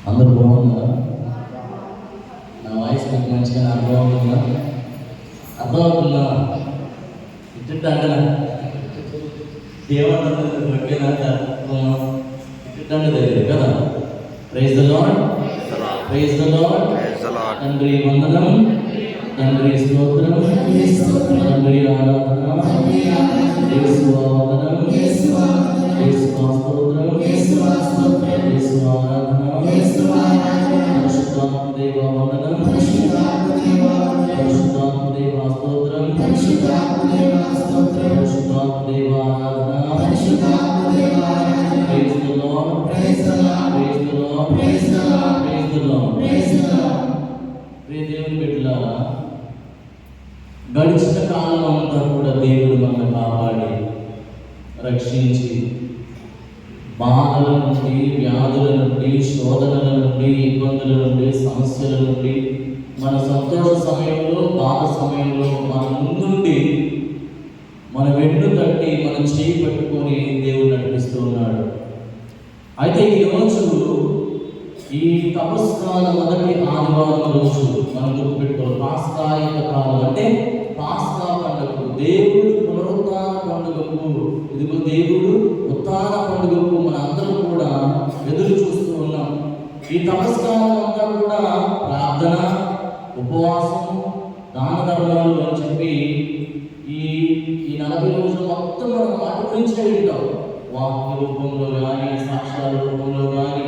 అందరూ బాగున్నారా? నా వాయిస్ మీకు మంచిగా అర్థమవుతుందా? అర్థమవుతుందా? ఇట్లా దేవత తెలియదు కదా. Praise the lord, praise the lord. తండ్రి వందనం, తండ్రి స్తోత్రం, తండ్రి ఆరాధన, యేసు వందనం, యేసు స్తోత్రం, యేసు ఆరాధన, పరిశుద్ధాత్మ దేవ వందనం, పరిశుద్ధాత్మ దేవ స్తోత్రం, పరిశుద్ధాత్మ దేవ ఆరాధన. Praise the lord, praise the lord, praise the Lord. ప్రియ దేవుని బిడ్డలారా, గడిచిన కాలం అంతా కూడా దేవుడు మనల్ని కాపాడి రక్షించి బాధల నుండి, వ్యాధుల నుండి, శోధనల నుండి, ఇబ్బందుల నుండి, సమస్యల నుండి, మన సంతోష సమయంలో, బాధ సమయంలో మన ముందుండి మన వెన్ను తట్టి మన చేయి పట్టుకొని దేవుడు నడిపిస్తూ ఉన్నాడు. అయితే ఈరోజు ఈ తపస్కాల మొదటి ఆదివారం రోజు మనం గుర్తుపెట్టుకోవాలి. పాస్కాయక కాలం అంటే పాస్కా పండుగకు, దేవుడు పునరుత్థాన పండుగకు, ఇదిగో దేవుడు ఉత్థాన పండుగకు మన అందరం కూడా ఎదురు చూస్తూ ఉన్నాం. ఈ తపస్కాలం అంతా కూడా ప్రార్థన, ఉపవాసం, దాన ధర్మాలు అని చెప్పి ఈ 40 రోజులు మొత్తం మనం వాటి గురించే వింటాం. వాక్య రూపంలో కానీ, సాక్ష్యాల రూపంలో కానీ.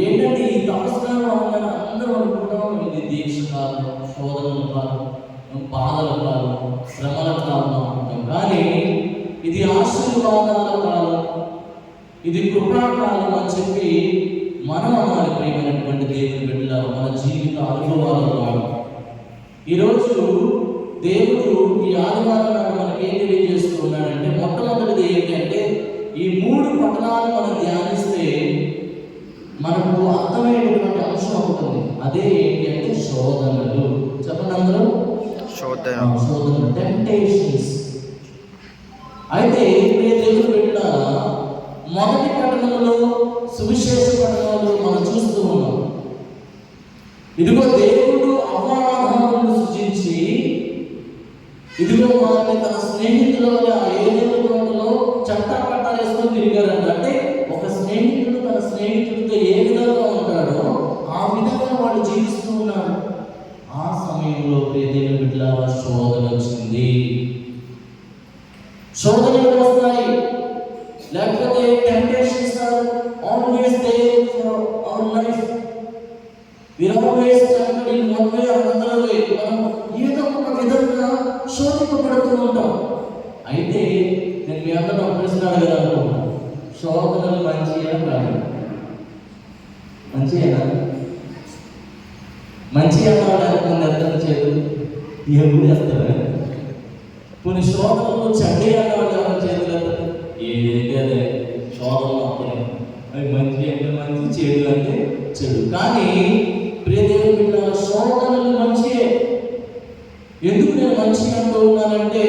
ఏంటంటే ఈ తపస్కాలం అందరూ అనుకుంటాం ఇది దీక్ష కాలం, శోధనల కాలం, బాధల కాలం, శ్రమల కాలం అనుకుంటాం. కానీ ఇది ఆశీర్వాదాల కాలం, ఇది కృపాకాలం అని చెప్పి మనం అనాలి. ప్రియమైనటువంటి దేవుని బిడ్డల మన జీవిత అనుభవాల ద్వారా ఈరోజు దేవుడు ఈ ఆదివారం నాడు మనకి ఏం తెలియజేస్తూ ఉన్నాడంటే, మొట్టమొదటిది ఏంటంటే ఈ 3 పట్టణాలు మనం ధ్యానిస్తే మనకు అర్థమయ్యేటువంటి అంశం అవుతుంది. అదే ఏంటి అంటే శోధనలు. చెప్పండి అందరూ, శోధనలు, టెంప్టేషన్స్. అయితే ప్రియ దేవుని బిడ్డలారా, మొదటి పట్టణంలో, సువిశేష పట్టణంలో మనం చూస్తూ ఉన్నాం. ఇదిగో దేవుడు అవ్వాను సృజించి ఇదిగో వారిని తన స్నేహితుల వల్ల ఏదేదో తోటలో చట్టా పట్టాలు వేసుకొని తిరిగారంట. అంటే ఒక స్నేహితుడు తన స్నేహితుడితో ఏ విధంగా ఉంటాడో ఆ విధంగా వాడు జీవిస్తూ ఉన్నాడు. ఆ సమయంలో దేవుని బిడ్డలారా శోధన వచ్చింది. శోధనలు వస్తాయి, లేకపోతే temptations are always there for our life. We are always tempted in one way or another way. మనం ఏదో ఒక విధంగా శోధింపబడుతూ ఉంటాం. అయితే నేను మీ అందరూ ఒక ప్రశ్న అడగాలనుకుంటున్నాను. శోధనలు మంచిగా కాదు? మంచిగా మంచిగా లేకపోతే అర్థం చేయదు ఎప్పుడు వేస్తారా? కొన్ని శోధనలు చెడ్డే అన్నవాళ్ళు ఎవరు చేయగలరు? ఏదైతే అదే శోధనలు అప్పుడే అవి మంచి అంటే మంచి, చెడు అంటే చెడు. కానీ ప్రియ దేవుని బిడ్డలారా, శోధనలు మంచియే. ఎందుకు నేను మంచి అంటూ ఉన్నానంటే,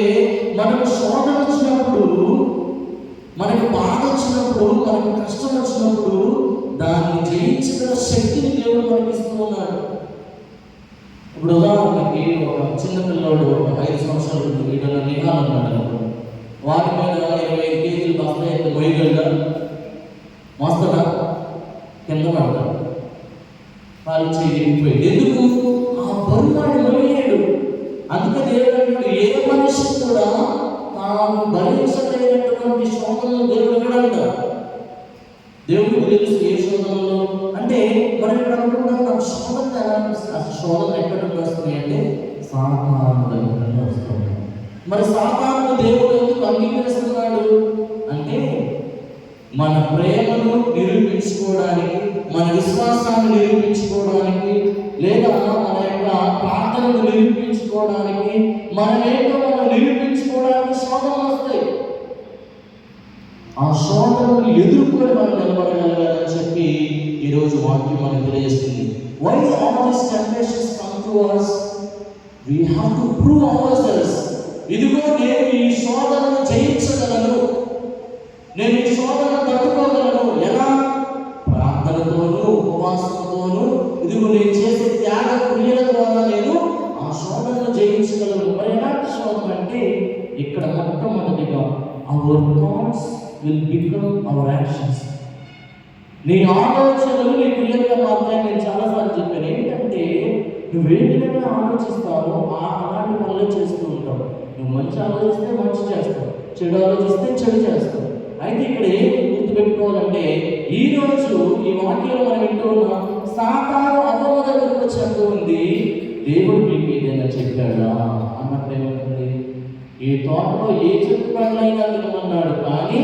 మనకు శోధన వచ్చినప్పుడు, మనకు బాధ వచ్చినప్పుడు, మనకు కష్టం వచ్చినప్పుడు దాన్ని జయించగల శక్తిని దేవుడు మనకి ఇస్తూ ఉన్నాడు. ఇప్పుడు ఉదాహరణకి ఒక చిన్న పిల్లవాడు 5 సంవత్సరాలు వీడియోలో నిహాలన్నాడు. వాటి మీద 25 కేజీలు బస్తాయి మొయ్యగలగా మోస్తాడా? కింద పడతాడు, వాళ్ళు చేయకపోయింది. ఎందుకు? ఆ బరువాడు మొయ్యలేడు. అందుకే దేవుడు ఏ మనిషి కూడా తాను భరించలేనటువంటి శోధనలు దేవుడు విడాడు. దేవుడికి తెలుసు ఏ శోధనలో అంటే. మనం ఇక్కడ అనుకుంటాం నాకు శోధన ఎలా అనిపిస్తుంది. అసలు శోధన ఎక్కడ వస్తుంది అంటే సాతాను దగ్గర వస్తుంది. మరి సాతాను దేవుడు ఎందుకు అంగీకరిస్తున్నాడు అంటే, మన ప్రేమను నిరూపించుకోవడానికి, మన విశ్వాసాన్ని నిరూపించుకోవడానికి, లేదా మన యొక్క ప్రార్థనను నిరూపించుకోవడానికి, మనమేంటో మనం నిరూపించుకోవడానికి శోధనలు వస్తాయి. ఆ శోధనను ఎదుర్కొని మనం నిలబడగలగాలని చెప్పి ఈరోజు వాక్యం మనకు తెలియజేస్తుంది. Why all these temptations come to us? We have to prove ourselves. ఇదిగో నేను ఈ శోధనను జయించగలను, నేను ఈ శోధనను తట్టుకోగలను. ఎలా? Thoughts will become hour actions. నీ ఆలోచనలు నీ క్రియలుగా మాత్రమే. నేను చాలాసార్లు చెప్పాను ఏంటంటే, నువ్వు ఏ విధంగా ఆలోచిస్తావో అలాంటి పనులు చేస్తూ ఉంటావు. నువ్వు మంచి ఆలోచిస్తే మంచి చేస్తావు, చెడు ఆలోచిస్తే చెడు చేస్తావు. అయితే ఇక్కడ ఏం గుర్తుపెట్టుకోవాలంటే, ఈరోజు ఈ వాక్యంలో మనం వింటూ ఉన్నాం, సాతాను అవ్వ దగ్గరకు వచ్చి అంటూ ఉంది, దేవుడు మీకు ఏదైనా చెప్పాడా అన్నట్టు ఏమంటుంది, ఈ తోటలో ఏ చెట్టు పండ్లైనా తినమన్నాడు, కానీ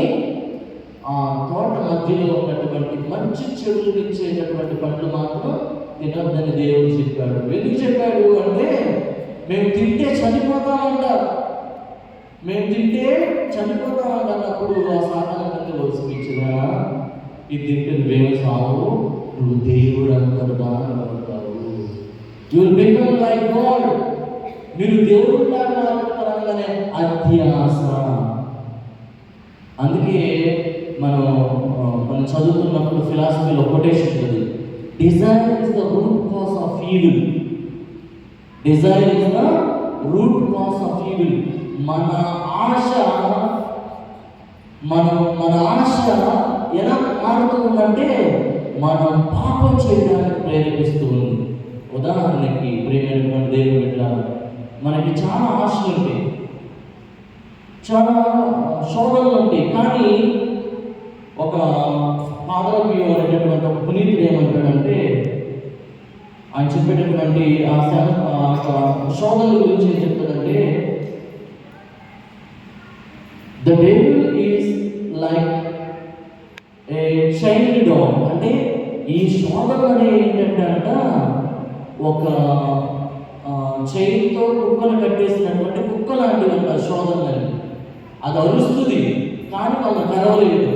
ఆ తోట మధ్యలో ఉన్నటువంటి మంచి చెడులు ఇచ్చేటటువంటి పండ్లు మాత్రం తినొద్దని దేవుడు చెప్పాడు. ఎందుకు చెప్పాడు అంటే, మేము తింటే చనిపోతామంట, మేము తింటే చనిపోతామంట అన్నప్పుడు ఆ సాధారణ స్పీచ్గా ఇది తింటే నువ్వేమో సాగు, నువ్వు దేవుడు అంతటి దానం అవుతావు, you will become like God, మీరు దేవుడు లాగా మారుతారనగానే అత్యాస. అందుకే మనం చదువుతున్నప్పుడు ఫిలాసఫీలో కొటేషన్ ఉంటుంది, Dzire is the root cause of evil. Dzire is the root cause of evil. మన ఆశ ఎలా మారుతూ ఉందంటే, మనం పాపం చేయడానికి ప్రేరేపిస్తూ ఉంది. ఉదాహరణకి ప్రేమైనటువంటి దేవుడు ఎట్లా, మనకి చాలా ఆశలు ఉంటాయి, చాలా శోధనలు ఉంటాయి, కానీ ఒక పాదరవ్యం అనేటటువంటి ఒక పునీతుడు ఏమంటాడంటే, ఆయన చెప్పేటటువంటి ఆ శోధనల గురించి ఏం చెప్తాడంటే, the devil is like a child dog. అంటే ఈ శోధన అనేది ఏంటంటే అంట, ఒక చైన్తో కుక్కను కట్టేసినటువంటి కుక్క లాంటిదంట శోధన. అది అరుస్తుంది కానీ మనం కరవలేదు.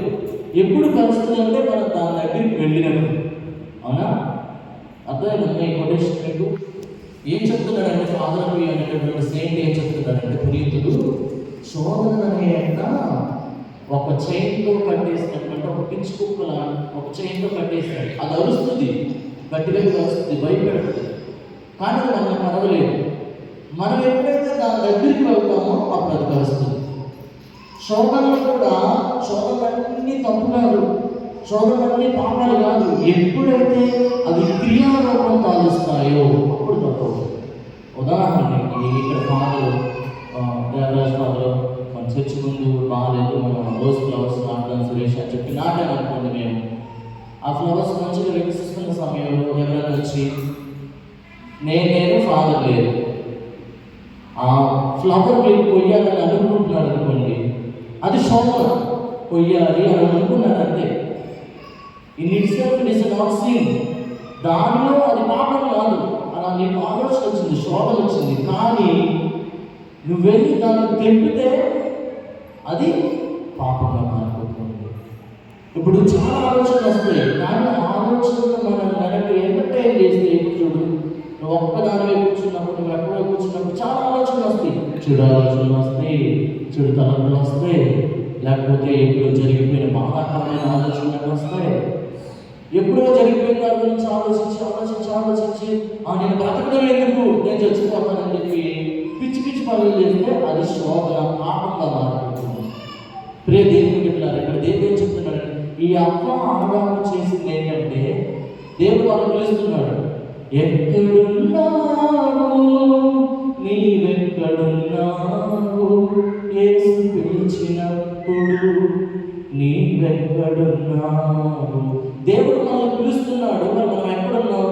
ఎప్పుడు కలుస్తుంది అంటే మనం దాని దగ్గరికి వెళ్ళినప్పుడు. అవునా? అర్థమైందా ఈ కొటేషన్ మీకు? ఏం చెప్తున్నాడంటే ఫాదర్ అనేటటువంటి సెయింట్ ఏం చెప్తున్నాడంటే, పునీతుడు శోధన అనేట ఒక చైన్తో కట్టేసినటువంటి ఒక పిచ్చి కుక్కల ఒక చైన్తో కట్టేసాడు. అది అరుస్తుంది, గట్టిగా అరుస్తుంది, భయపెడుతుంది, కానీ మనం కరవలేదు. మనం ఎప్పుడైతే దాని దగ్గరికి వెళ్తామో అప్పుడు అది కలుస్తుంది. శోధనలు కూడా, శోధనలన్నీ తప్పు కాదు, శోధనలన్నీ పాపాలు కాదు. ఎప్పుడైతే అవి క్రియారూపం తాలుస్తాయో అప్పుడు తప్పు. ఉదాహరణకి ఇక్కడ ఫాదర్ దేవరాజ్ ఫాదర్ మన చర్చి ముందు బాగాలేదు, మనం రోజ్ ఫ్లవర్స్ నాటుదాం సురేష్ అని చెప్పి నాటాను అనుకోండి. మేము ఆ ఫ్లవర్స్ మంచిగా వికసిస్తున్న సమయంలో ఎవరైనా వచ్చి, నేను ఫాదర్ లేదు, ఆ ఫ్లవర్ మీరు కొయ్యాలని అనుకుంటున్నాడు అనుకోండి, అది శోధన. కొయ్యాలి అని అనుకున్నాడు అంతే. In it self it is not sin. దానిలో అది పాపం కాదు. అలా నీకు ఆలోచన వచ్చింది, శోధన వచ్చింది, కానీ నువ్వు వెళ్ళి దాన్ని తెంపితే అది పాపంగా మారిపోతుంది. ఇప్పుడు చాలా ఆలోచనలు వస్తాయి, కానీ ఆలోచనలు మనం వెనక్కి ఎంటర్టైన్ చేస్తే చూడు, నువ్వు ఒక్కదానివే కూర్చున్నప్పుడు, నువ్వు ఎక్కడో కూర్చున్నప్పుడు చాలా ఆలోచనలు వస్తాయి. చెడు ఆలోచనలు వస్తాయి, చెడు తలంపులు వస్తాయి, లేకపోతే ఎప్పుడో జరిగిపోయిన బాధాకరమైన ఆలోచనలు వస్తాయి. ఎప్పుడో జరిగిపోయిన దాని గురించి ఆలోచించి నేను బ్రతకడం ఎందుకు, నేను చచ్చిపోతానని చెప్పి పిచ్చి పిచ్చి పనులు చేస్తే అది శోభన, పాపంగా మారిపోతుంది. ప్రియ దేవుని బిడ్డలారా, ఇక్కడ దేవుడు ఏం చెప్తున్నాడు, ఈ అవ్వ ఆదాము చేసింది ఏంటంటే, దేవుడు వాళ్ళు పిలుస్తున్నాడు, ఎక్కడున్నావు నీవెక్కడున్నావు, యేసు పిలిచినప్పుడు నీవెక్కడున్నావు. దేవుడు మనల్ని పిలుస్తున్నాడు, మరి మనం ఎక్కడున్నాం?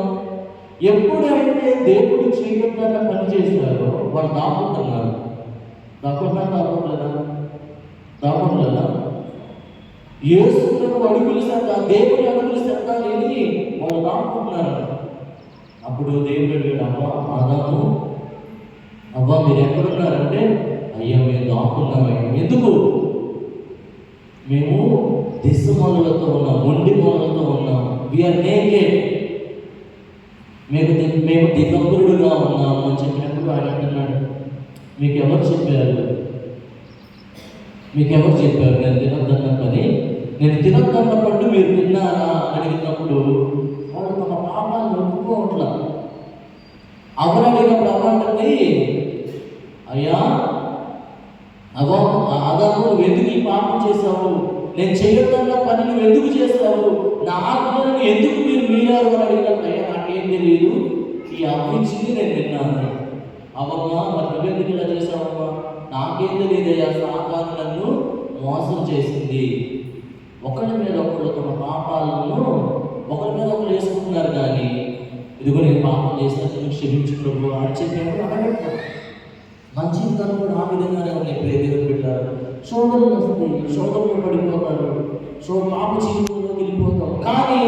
ఎప్పుడైతే దేవుడు చేయకుండా పని చేశారో వాళ్ళు దాక్కుంటున్నారు. దాక్కుంటలేదా? యేసుకు అడుగులు సత్తా, దేవుడి అడుగులు సత్తా లేని వాళ్ళు దాక్కుంటున్నారు. అప్పుడు దేవుడు అడిగాడు, ఆదాము అవ్వ మీరు ఎక్కడున్నారంటే, అయ్యా మేము దాక్కున్నామయ్యా. ఎందుకు? మేము దిశ మొదలతో ఉన్నాం, మొండి మొదలతో ఉన్నాం, వీఆర్ నేకెడ్, మేము దిగంబరుడుగా ఉన్నాము అని చెప్పినప్పుడు ఆయన అంటున్నాడు, మీకు ఎవరు చెప్పారు నేను తినొద్దన్న పని, నేను తినొద్దన్న పండు మీరు తిన్నారా అని అడిగినప్పుడు వాళ్ళు తమ పాపాలను ఒప్పుకోవట్లా. అవరు అడిగినప్పుడు అవ్వంటుంది, అయ్యా ఆదాము నువ్వు ఎందుకు ఈ పాపం చేసావు నేను చేయొద్దన్న పని నువ్వు ఎందుకు చేస్తావు, నా ఆజ్ఞలను ఎందుకు మీరు మీరారు అని అడిగినప్పుడు అయ్యా నాకేం తెలియదు, ఈ అభిరుచిని నేను విన్నాను. అవమ్మా మరి నువ్వెందుకు ఇలా చేసావమ్మా, నాకేం తెలియదయ్యా, సాతాను నన్ను మోసం చేసింది. ఒకరి మీద ఒకళ్ళు తమ పాపాలను ఒకరి మీద ఒకరు వేసుకుంటున్నారు, కానీ ఇదిగో నేను పాపం చేసినట్టు క్షమించు ప్రభు అని చెప్పినప్పుడు అడగట్లేదు. మన జీవితాలు కూడా ఆ విధంగానే ఉన్నాయి. ప్రేదేవులు పెట్టారు, శోధనలు వస్తాయి, శోధనలు పడిపోతారు, పాప జీవితంలో వెళ్ళిపోతాం. కానీ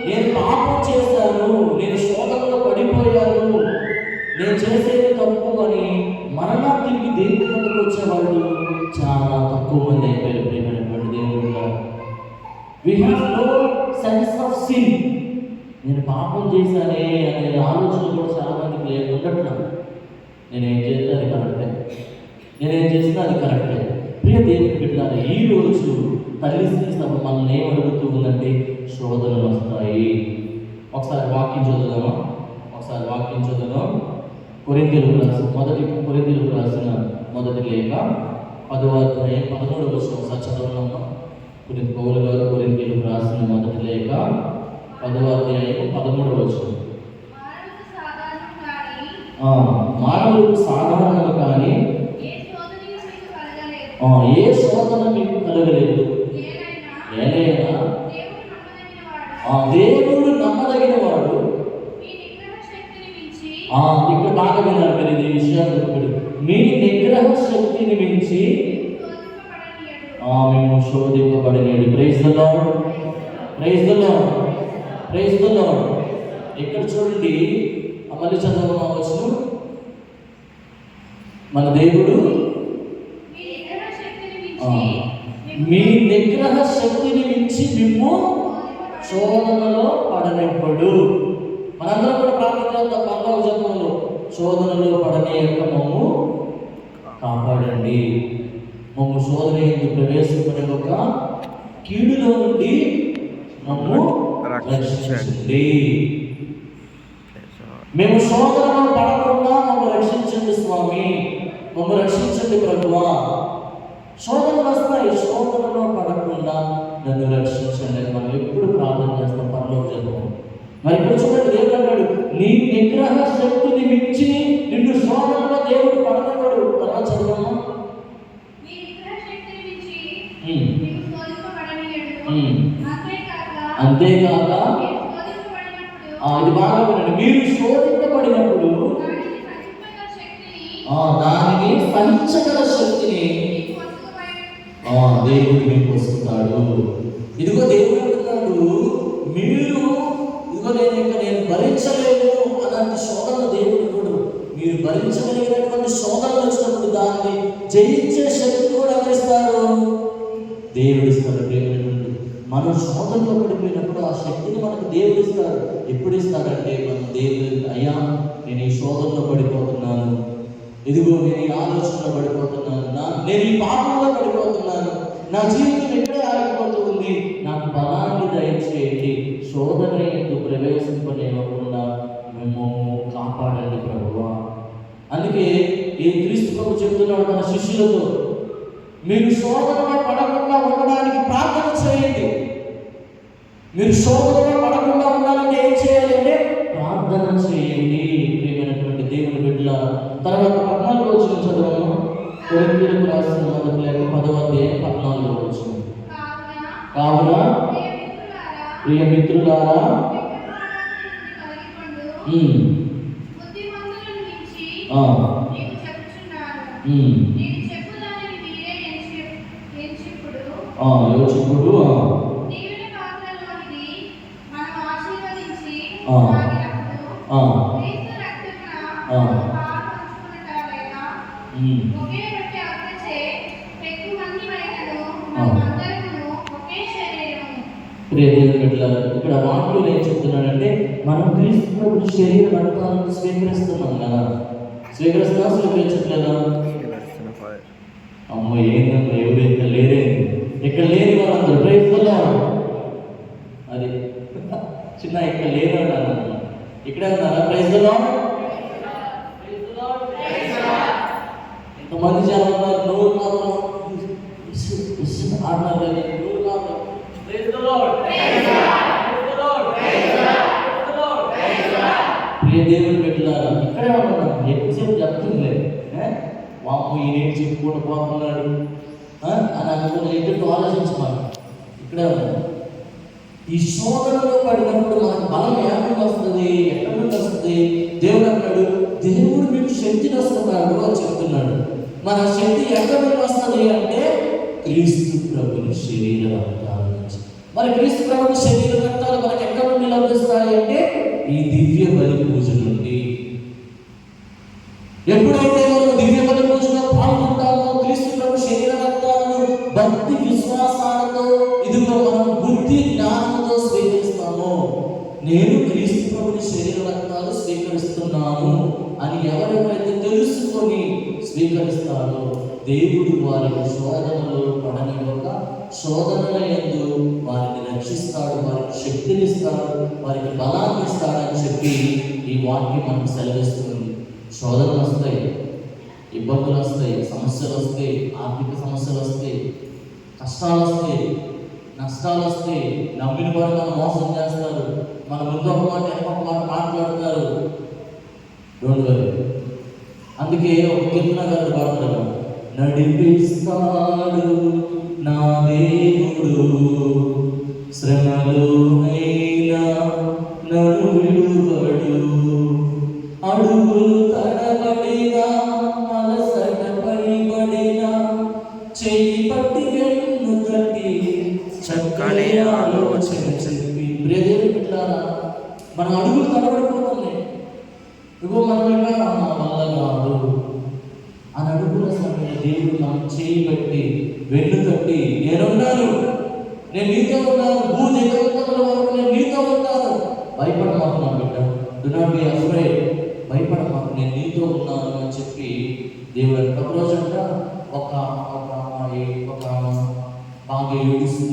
నేను పాపం చేశాను, నేను శోధనలో పడిపోయాను, నేను చేసేది తప్పు అని మరలా తిరిగి దేవుడి వద్దకు వచ్చేవాళ్ళు చాలా తక్కువ మంది అయిపోయారు. ప్రేమైనటువంటి దేవుడు, we have no sense of sin. నేను పాపం చేశానే అనే ఆలోచన కూడా చాలా మందికి లేదు, ఉండట్లేదు. నేనేం చేస్తే అది కరెక్టే, నేనేం చేస్తే అది కరెక్టే. ప్రియ దేవుని బిడ్డలారా, ఈ రోజు తల్లి సభ మనల్ని ఏం అడుగుతూ ఉందంటే శోధనలు వస్తాయి. ఒకసారి వాక్యం చదువుదామా, కొరింథీయులకు రాసిన మొదటి లేఖ 10వ అధ్యాయం 13వ వచనం ఒకసారి చదవనమ్మా. పౌలు గారు కొరింథీయులకు రాసిన మొదటి లేఖ 10వ అధ్యాయం 13వ వచనం. మానవులకు సాధారణము కానీ ఏ శోధన మీకు కలగలేదు, ఏదైనా దేవుడు నమ్మదగిన వాడు. ఇక్కడ బాగా విన్నారు మీరు ఈ విషయాలు. మీ నిగ్రహ శక్తిని మించి మేము శోధింపబడినాడు. Praise the Lord, praise the Lord, praise the Lord. ఇక్కడ చూడండి, మళ్ళీ చదవవచ్చు. మన దేవుడు మీ నిగ్రహ శక్తిని మించి మిమ్ము శోధనలో పడనివ్వడు. మనందరం కూడా ప్రార్థన పరలోక జన్మలో శోధనలో పడనీయక మమ్ము కాపాడండి, మమ్ము శోధన ఎందుకు ప్రవేశపడే ఒక కీడులో నుండి మమ్ము రక్షించండి. మేము శోధనలో పడకుండా మమ్ము రక్షించండి స్వామి, మమ్ము రక్షించండి ప్రభువా. శోధనలు వస్తాయి, శోధనలో పడకుండా నన్ను రక్షించండి అని మనం ఎప్పుడు ప్రార్థన చేస్తాం పరలోక జన్మలో. మరి ఇక్కడ చూడండి, దేవుడు అన్నాడు నీ నిగ్రహ శక్తిని మించి నిన్ను శోధనలో దేవుడు పడతాడు. తర్వాత చదవమ్మా. అంతేకాక ఇది బాగా వినండి, మీరు శోధింపబడినప్పుడు దానిని సహించగల శక్తిని దేవుడు మీకు వస్తున్నాడు. ఇదిగో దేవుడు అంటున్నాడు, మీరు ఇదిగో నేను భరించలేను అలాంటి శోధనలు దేవుడు కూడా, మీరు భరించగలిగినటువంటి శోధనలు వచ్చినప్పుడు దాన్ని జయించే శక్తి కూడా అందిస్తారు, దేవుడు ఇస్తాడు. మనం శోధనలో పడిపోయినప్పుడు ఆ శక్తిని మనకు దేవుడు ఇస్తాడు. ఎప్పుడు ఇస్తాడంటే మనం దేవుడు, అయ్యా నేను ఈ శోధనలో పడిపోతున్నాను, ఇదిగో నేను ఈ ఆలోచనలో పడిపోతున్నాను, నేను ఈ పాపంలో పడిపోతున్నాను, నా జీవితం ఎక్కడే ఆగిపోతుంది, నాకు బలాన్ని దయచేయండి, శోధన ఎందుకు ప్రవేశింపనివ్వకుండా మిమ్మల్ని కాపాడండి ప్రభువా. అందుకే ఈ క్రీస్తు ప్రభు చెప్తున్నాడు మన శిష్యులతో, మీరు శోధనలో పడకుండా ఉండడానికి ప్రార్థన చేయండి. మీరు శోధనలో పడకుండా ఉండాలంటే ఏం చేయాలి అంటే ప్రార్థన చేయండి. ప్రియమైనటువంటి దేవుని బిడ్డల తర్వాత 14వ వచనం చదవము. కొరింథీయులకు రాసిన మొదటి లేఖ 10వ అధ్యాయం 14వ వచనం. కావున ప్రియ మిత్రులారా, యోచిప్పుడు ఇక్కడ వాక్యం ఏం చెప్తున్నాడంటే మనం క్రీస్తు శరీర రక్తాలను స్వీకరిస్తున్నాం కదా, స్వీకరిస్తున్నా స్వీకరించట్లేదా? అమ్మ ఏంటంటే ఎవరు ఇక్కడ లేరే, ఇక్కడ లేని వాళ్ళందరూ ప్రైజ్ ది లార్డ్. అది చిన్న ఇక్కడ లేరు అన్నారు, ఇక్కడే ఉన్నారా? Praise the lord. ఎంతమంది చాలా ఉన్నారు, నోరు మాత్రం అన్నారు, నోరు ప్రియ దేవుని బిడ్డలారా, ఇక్కడే ఉన్నాం, ఎక్కువసేపు చెప్తుంది వాము ఈయన చెప్పుకుంటూ పోతున్నాడు అని అనుకున్న ఎదుటి ఆలోచించమాట. ఇక్కడే ఉన్నాడు. ఈ శోధనలో పడినప్పుడు మనకు బలం ఎక్కడి వస్తుంది, ఎక్కడి నుంచి వస్తుంది? దేవుడు అన్నాడు, దేవుడు మీకు శక్తిని వస్తున్నాడు అని చెప్తున్నాడు. మన శక్తి ఎక్కడి నుంచి వస్తుంది అంటే క్రీస్తు ప్రభుని శరీర రక్తాల నుంచి. మరి క్రీస్తు ప్రభుని శరీర రక్తాలు మనకు ఎక్కడి నుండి లభిస్తాయి అంటే ఈ దివ్య బలి పూజ నుండి. ఎప్పుడైతే మనం దివ్య బలి పూజలో పాల్గొంటామో, క్రీస్తు ప్రభు శరీర రక్తాలను భక్తి విశ్వాసాలతో ఇదిగో మనం బుద్ధి జ్ఞానంతో స్వీకరిస్తామో, నేను క్రీస్తు ప్రభుని శరీర రక్తాలు స్వీకరిస్తున్నాను అని ఎవరెవరైతే తెలుసుకొని స్వీకరిస్తారో దేవుడు వారికి శోధనలో పడనివ్వక శోధనల యందు వారిని రక్షిస్తాడు, వారికి శక్తినిస్తాడు, వారికి బలాన్ని ఇస్తాడని చెప్పి ఈ వాక్యం మనకు సెలవిస్తుంది. శోధనలు వస్తాయి, ఇబ్బందులు వస్తాయి, సమస్యలు వస్తాయి, ఆర్థిక సమస్యలు వస్తాయి, కష్టాలు వస్తాయి, నష్టాలు వస్తాయి. నమ్మిన వారు మనం మోసం చేస్తారు, మన ముందు ఒక మాట వెనక ఒక మాట మాట్లాడతారు. Don't worry. అందుకే ఒక కీర్తనకారుడు పాడతాడు, నడిపిస్తాడు నా దేవుడు శ్రమలోనైనా నన్ను విడువడు, అడుగులు తడబడినా అలసట పడినా చెయ్యి పట్టి వెన్ను తట్టి చక్కని ఆలోచన చెప్పి. ప్రియదేవుని బిడ్డలారా, మన అడుగులు తడబడిపోతున్నాయి. ఇగో మనం వల్ల కాదు అని అడుగుల సమయంలో దేవుడు మనం చేయి పెట్టి వెన్ను తట్టి, నేనున్నాను, నేను నీతో ఉన్నాను, భూదేవతల వరకు నేను నీతో ఉన్నాను, భయపడమాకు నా బిడ్డ, డు నాట్ బి అఫ్రైడ్, భయపడమాకు, నేను నీతో ఉన్నాను అని చెప్పి దేవుడు. ఒక రోజంట ఒక అమ్మాయి ఒక బాగా ఏడుస్తూ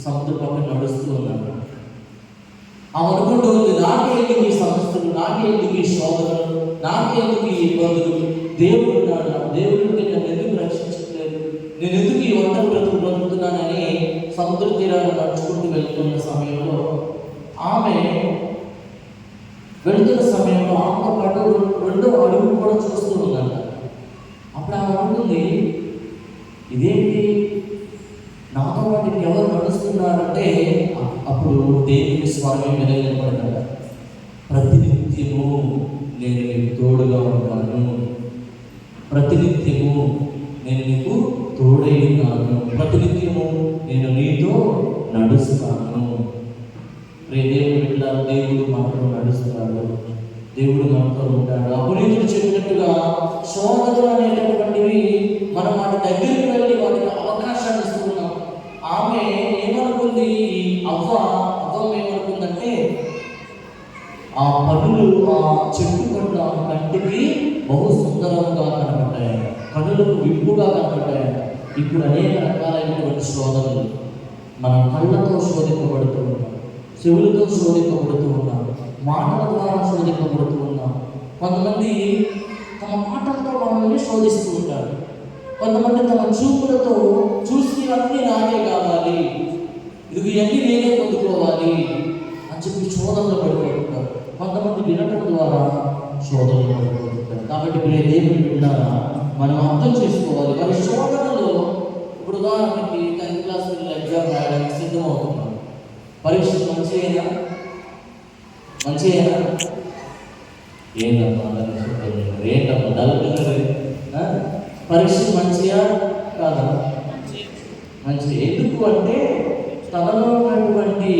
సముద్ర పక్కన నడుస్తూ ఉన్నాడు. ఆమె అనుకుంటూ ఉంది, నాకే ఎందుకు ఈ సమస్యలు, నాకే ఎందుకు ఈ శోధనలు, నాకే ఎందుకు ఈ ఇబ్బందులు, దేవుడు ఉన్నాడు, దేవుడు నన్ను ఎందుకు రక్షించట్లేదు, నేను ఎందుకు ఈ ఒంటరి బ్రతుకుతున్నానని సముద్ర తీరాన్ని నడుచుకుంటూ వెళ్తున్న సమయంలో ఆమె వెళుతున్న సమయంలో ఆమెతో పాటు రెండో అడుగు కూడా చూస్తూ ఉందంట. అప్పుడు ఆమె అనుకుంది, ఇదేంటి నాతో పాటు ఎవరు నడుస్తున్నారంటే అప్పుడు దేవుని స్వరం మీద నిలబడతాడు, ప్రతినిత్యము నేను నీకు తోడుగా ఉంటాను, ప్రతినిత్యము నేను నీకు తోడై ఉన్నాను, ప్రతినిత్యము నేను నీతో నడుస్తాను. దేవుడు ఇట్లా దేవుడు మనతో నడుస్తున్నాడు, దేవుడు మనతో ఉంటాడు. అపునీతుడు చెప్పినట్టుగా శోధనలు అనేటటువంటివి మనం వాటి దగ్గరికి వెళ్ళి వాటికి అవకాశాన్ని ఇస్తున్నాం. ఆమె ఏమనుకుంది, అవ్వ ఏమనుకుందంటే ఆ పనులు ఆ చెట్టు పనులు ఆమె కంటికి బహు సుందరంగా కనబడ్డాయంట, కనులకు విప్పుగా కనబడ్డాయంట. ఇప్పుడు అనేక రకాలైనటువంటి శోధనలు మన కళ్ళతో శోధింపబడుతూ ఉన్నాం, చెవులతో శోధింపబడుతూ ఉన్నాం, మాటల ద్వారా శోధింపబడుతూ ఉన్నాం. కొంతమంది తమ మాటలతో మనల్ని శోధిస్తూ ఉంటారు, కొంతమంది తమ చూపులతో చూసి అన్నీ నాకే కావాలి, ఇది ఇవన్నీ నేనే పొందుకోవాలి అని చెప్పి శోధనలు పడిపోతుంటారు. కొంతమంది వినటం ద్వారా శోధనలు పడిపోతుంటారు. కాబట్టి ప్రియ దేవుని బిడ్డలారా, మనం అర్థం చేసుకోవాలి. మరి శోధనలో ఇప్పుడు ఉదాహరణకి 10th క్లాస్ పిల్లలు ఎగ్జామ్ రాయడానికి సిద్ధమవుతున్నారు. పరీక్షలు మంచిగా ఏంటమ్మా డల్పిల్లలు పరీక్షలు మంచిగా కాదా? మంచిగా. ఎందుకు అంటే తనలో ఉన్నటువంటి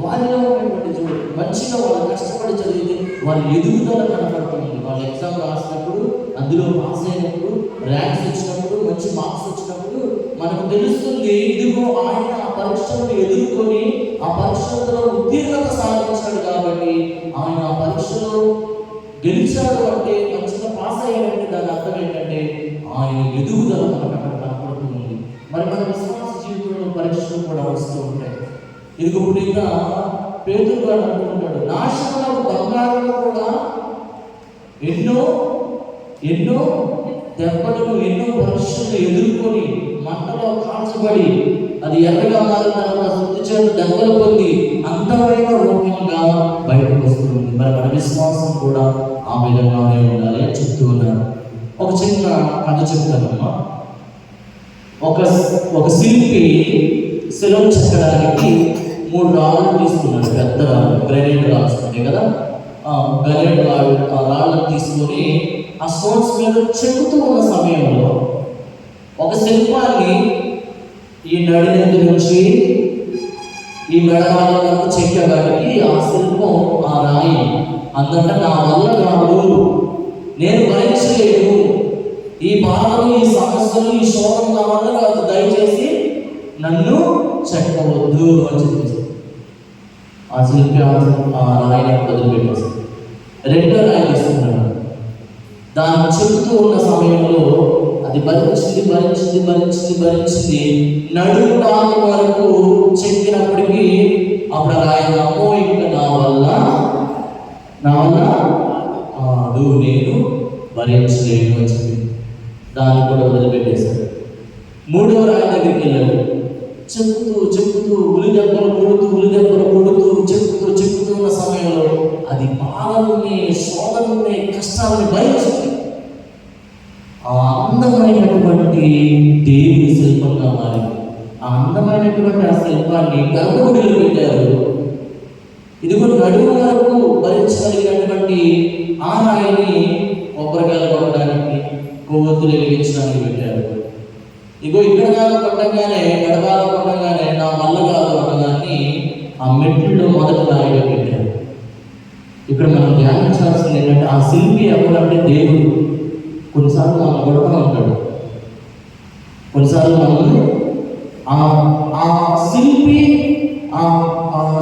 వారిలో ఉన్నటువంటి చూడు మంచిగా వాళ్ళు కష్టపడి చదివితే వాళ్ళ ఎదుగుదల కనపడుతుంది. వాళ్ళు ఎగ్జామ్ రాసినప్పుడు, అందులో పాస్ అయినప్పుడు, ర్యాంక్స్ వచ్చినప్పుడు, మంచి మార్క్స్ వచ్చినప్పుడు మనకు తెలుస్తుంది, ఇదిగో ఆయన ఆ పరీక్షలను ఎదుర్కొని ఆ పరీక్షలో ఉత్తీర్ణత సాధించాడు కాబట్టి, ఆయన ఆ పరీక్షలో గెలిచాడు అంటే, మంచిగా పాస్ అయ్యాడంటే దాని అర్థం ఏంటంటే ఆయన ఎదుగుదల మనకు అక్కడ కనపడుతుంది. మరి మన విశ్వాస జీవితంలో పరీక్షలు కూడా వస్తూ ఉంటాయి. ఇదిగో ఇంకా పేతురు గారు అంటుంటాడు, నాశనము బంగారంలో కూడా ఎన్నో దెబ్బలను, ఎన్నో పరీక్షలు ఎదుర్కొని మంటలో కాల్చబడి అది ఎర్రగా మారిన తర్వాత శుద్ధి చేత దెబ్బలు పొంది అందమైన రూపంగా బయటకు వస్తుంది. మరి మన విశ్వాసం కూడా ఆ విధంగానే ఉండాలి అని చెప్తూ ఉన్నారు. ఒక చిన్న కథ చెప్తానమ్మా. ఒక శిల్పి శిలం చెక్కడానికి 3 రాళ్ళు తీసుకున్నాడు. పెద్ద రాళ్ళు, గ్రానైట్ రాళ్ళు ఉంటాయి కదా, గ్రానైట్ రాళ్ళను తీసుకొని ఆ స్టోన్స్ మీద చెక్కుతూ ఉన్న సమయంలో ఒక శిల్పాన్ని ఈ నడి దగ్గర నుంచి ఈ మెడవాళ్ళ వరకు చెక్కడానికి ఆ శిల్పం, ఆ రాయి అందుకంటే నా వల్ల కాదు, నేను భరించలేను, ఈ బాధలు, ఈ సమస్యలు, ఈ శోకం నా వల్ల కాదు, దయచేసి నన్ను చెక్కవద్దు అని చెప్పేసి ఆ శిల్పి ఆ రాయిని వదిలిపెట్టేసి 2వ రాయి తీసుకున్నాడు. దాన్ని చెబుతూ ఉన్న సమయంలో అది భరించింది నడుము తాకు వరకు చెక్కినప్పటికీ అప్పుడు ఆయన అమ్మో ఇంకా నా వల్ల కాదు, నేను భరించలేను అని చెప్పి దాన్ని కూడా వదిలిపెట్టేశాడు. 3వ రాయి దగ్గరికి వెళ్ళాడు. చెప్పుతూ ఉలిదెబ్బలు కొడుతూ చెప్పుతూ ఉన్న సమయంలో అది బాధల్ని, శోధనల్ని, కష్టాలని భరించింది. ఆ అందమైనటువంటి దేవుని శిల్పంగా మారింది. ఆ అందమైనటువంటి ఆ శిల్పాన్ని గర్భగుడిలో పెట్టారు. ఇదిగో నడుము వరకు భరించగలిగినటువంటి ఆ రాయిని కొబ్బరికాయలు కొట్టడానికి, కొవ్వొత్తులు వెలిగించడానికి పెట్టారు. ఇగో ఇక్కడ కాదు కొట్టగానే, ఎడగాల కొట్టగానే నా వల్ల కాదు అన్నదాన్ని ఆ మెట్లలో మొదటి రాయిగా పెట్టారు. ఇక్కడ మనం ధ్యానించాల్సింది ఏంటంటే ఆ శిల్పి ఎవరంటే దేవుడు. కొన్నిసార్లు మనం కొడుతూ ఉంటాడు, కొన్నిసార్లు మనల్ని ఆ శిల్పి ఆ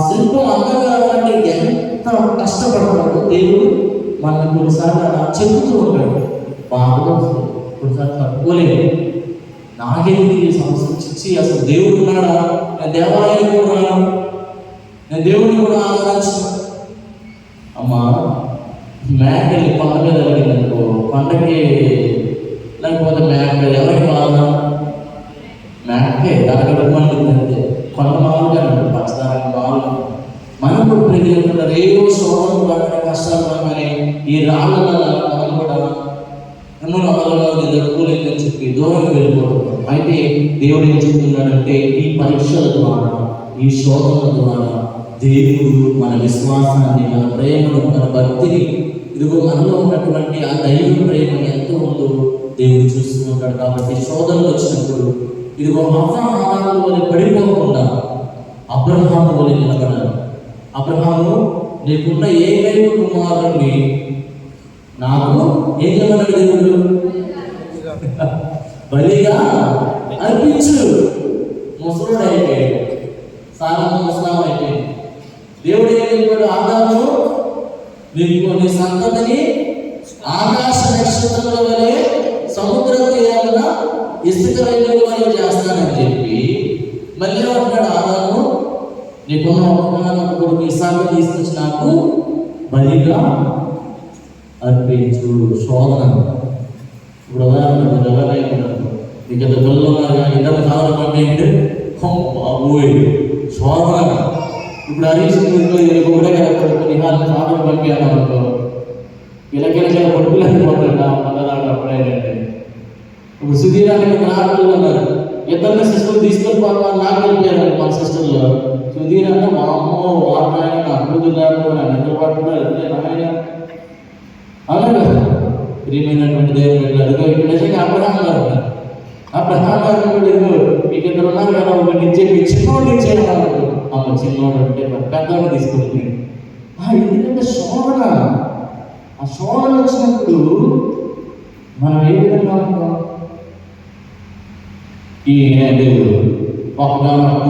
శిల్పం అందగాలంటే ఎంత కష్టపడతాడో దేవుడు మనల్ని కొన్నిసార్లు అలా చెబుతూ ఉంటాడు. బాధలో కొన్నిసార్లు తట్టుకోలేదు. నాకేంటి ఈ సమస్య చిచ్చి, అసలు దేవుడు ఉన్నాడా, నేను దేవాలయం కూడా రాను, నేను దేవుడిని కూడా ఆరాధించను. అమ్మా, మేకని కొండ మీద అడిగిందనుకో, కొండకి లేకపోతే మేక ఎవరికి బాధ? మేకే దానికి పండుగ అంతే. కొండ మామూలుగా ఉంటుంది, పచ్చదానికి మామూలు. మనం కూడా ప్రియులు ఏవో శోభను పడని కష్టాలు పడమని ఈ రాళ్ళ మనం కూడా ఎన్నో నమ్మకాలు జరుపుకోలేదని చెప్పి దూరంగా వెళ్ళిపోతున్నాం. అయితే దేవుడు ఏం చెప్తున్నాడంటే ఈ పరీక్షల ద్వారా, ఈ శోధనల ద్వారా దేవుడు మన విశ్వాసాన్ని, మన ప్రేమను, మన భక్తిని, ఇదిగో మనలో ఉన్నటువంటి ఆ దైవ ప్రేమ ఎంత ఉందో దేవుడు చూస్తూ ఉంటాడు. కాబట్టి శోధనలు వచ్చినప్పుడు ఇదిగో ఆదాము వలె పడిపోకుండా అబ్రహాము వలె నిలబడాలి. అబ్రహాము, నీకున్న ఏకైక కుమారుణ్ణి నాకు ఏం చేయమన్నాడు దేవుడు? బలిగా అర్పించు. ముసలుడు అయిపోయాడు, సారమ్మ ముసలాం అయిపోయింది. దేవుడు ఏం చెప్పాడు? ఆదాము, నీకు నీ సంతతిని ఆకాశ నక్షత్రముల వలె సముద్ర తీరాన ఇసుక రైతుల వలె చేస్తానని చెప్పి మళ్ళీ అంటాడు, ఆదాము, నీకున్న ఒక్కగానొక్క కొడుకు ఇస్సాకు తీసుకొచ్చి నాకు బలిగా అర్పించు. శోధన. ఇప్పుడు ఉదాహరణ ఎవరైనా మీకు ఇద్దరు పిల్లలు ఉన్నారు, ఇద్దరు కావాలి అంటే బాబోయ్ శోధన. ఇప్పుడు హరీష్ కూడా నిహాల్ సాధన పంపాను అనుకో, ఇలాగెలా కొట్టుకులేకపోతాడు మళ్ళీ అప్పుడైతే. ఇప్పుడు సుధీరానికి నాటలు ఉన్నారు, ఇద్దరిని సిస్టర్ తీసుకొని పోతాను, నాకు వెళ్ళిపోయారు మన సిస్టర్లో. సుధీర్ అంటే మా అమ్మో వాడినాయన నా కూతురు లేకపోతే నా నిద్ర పట్టుకున్నారు నాయన అవునా కదా. ప్రియమైనటువంటి దేవుడు అదిగో ఇక్కడ నిజంగా అబ్రహాం గారు మీకు ఇద్దరు ఉన్నారు కదా, ఒకటి ఇచ్చేది చిన్నోడు ఇచ్చేయాలి. అమ్మ చిన్నోడు అంటే పెద్దవాడు తీసుకుంటుంది. ఎందుకంటే శోధన, ఆ శోధన వచ్చినప్పుడు మనం ఏ విధంగా ఉంటాం? ఈ దేవుడు